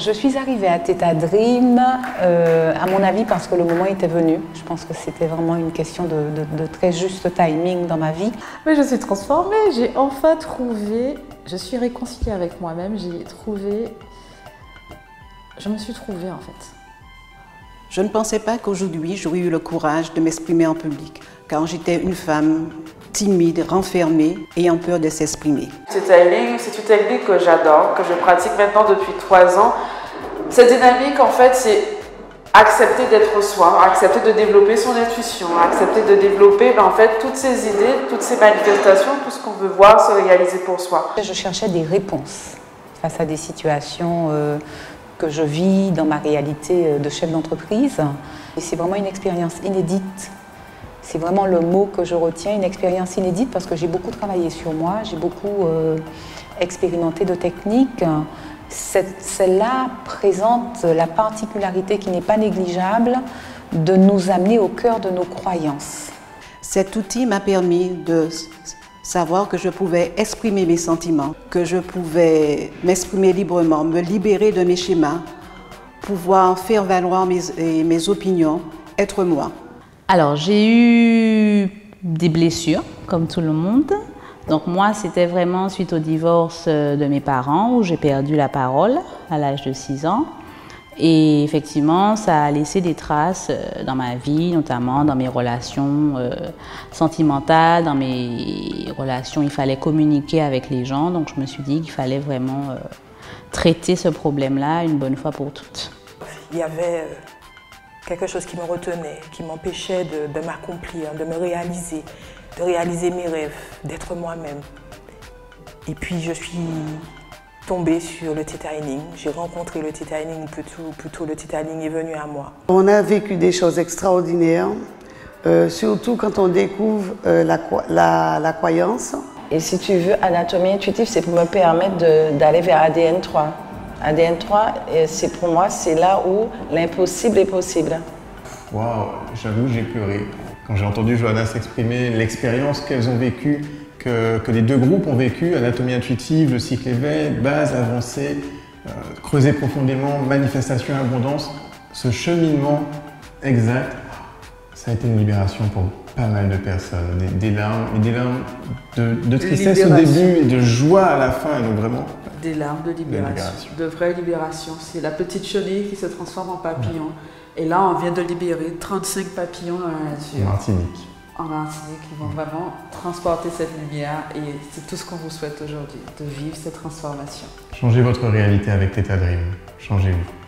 Je suis arrivée à Theta Dream, à mon avis, parce que le moment était venu. Je pense que c'était vraiment une question de très juste timing dans ma vie. Mais je suis transformée, j'ai enfin trouvé, je suis réconciliée avec moi-même, je me suis trouvée en fait. Je ne pensais pas qu'aujourd'hui j'aurais eu le courage de m'exprimer en public, car j'étais une femme timide, renfermée, ayant peur de s'exprimer. Teta-Healing, c'est une technique que j'adore, que je pratique maintenant depuis 3 ans. Cette dynamique, en fait, c'est accepter d'être soi, accepter de développer son intuition, accepter de développer en fait, toutes ces idées, toutes ces manifestations, tout ce qu'on veut voir se réaliser pour soi. Je cherchais des réponses face à des situations que je vis dans ma réalité de chef d'entreprise. Et c'est vraiment une expérience inédite. C'est vraiment le mot que je retiens, une expérience inédite, parce que j'ai beaucoup travaillé sur moi, j'ai beaucoup expérimenté de techniques. Celle-là présente la particularité qui n'est pas négligeable de nous amener au cœur de nos croyances. Cet outil m'a permis de savoir que je pouvais exprimer mes sentiments, que je pouvais m'exprimer librement, me libérer de mes schémas, pouvoir faire valoir mes opinions, être moi. Alors, j'ai eu des blessures, comme tout le monde. Donc moi, c'était vraiment suite au divorce de mes parents où j'ai perdu la parole à l'âge de 6 ans. Et effectivement, ça a laissé des traces dans ma vie, notamment dans mes relations sentimentales, dans mes relations, il fallait communiquer avec les gens. Donc je me suis dit qu'il fallait vraiment traiter ce problème-là une bonne fois pour toutes. Il y avait quelque chose qui me retenait, qui m'empêchait de m'accomplir, de me réaliser, de réaliser mes rêves, d'être moi-même. Et puis je suis tombée sur le Theta Healing. J'ai rencontré le Theta Healing, plutôt le Theta Healing est venu à moi. On a vécu des choses extraordinaires, surtout quand on découvre la croyance. Et si tu veux, anatomie intuitive, c'est pour me permettre d'aller vers ADN 3. ADN 3, c'est pour moi, c'est là où l'impossible est possible. Waouh, j'avoue, j'ai pleuré. Quand j'ai entendu Johanna s'exprimer, l'expérience qu'elles ont vécue, que les deux groupes ont vécu, anatomie intuitive, le cycle éveil, base, avancée, creuser profondément, manifestation, abondance, ce cheminement exact, ça a été une libération pour pas mal de personnes. Des larmes de tristesse au début et de joie à la fin, et donc vraiment... Des larmes de libération, de vraie libération. C'est la petite chenille qui se transforme en papillon. Et là, on vient de libérer 35 papillons dans la nature. En Martinique, qui vont vraiment transporter cette lumière. Et c'est tout ce qu'on vous souhaite aujourd'hui, de vivre cette transformation. Changez votre réalité avec Theta Dream. Changez-vous.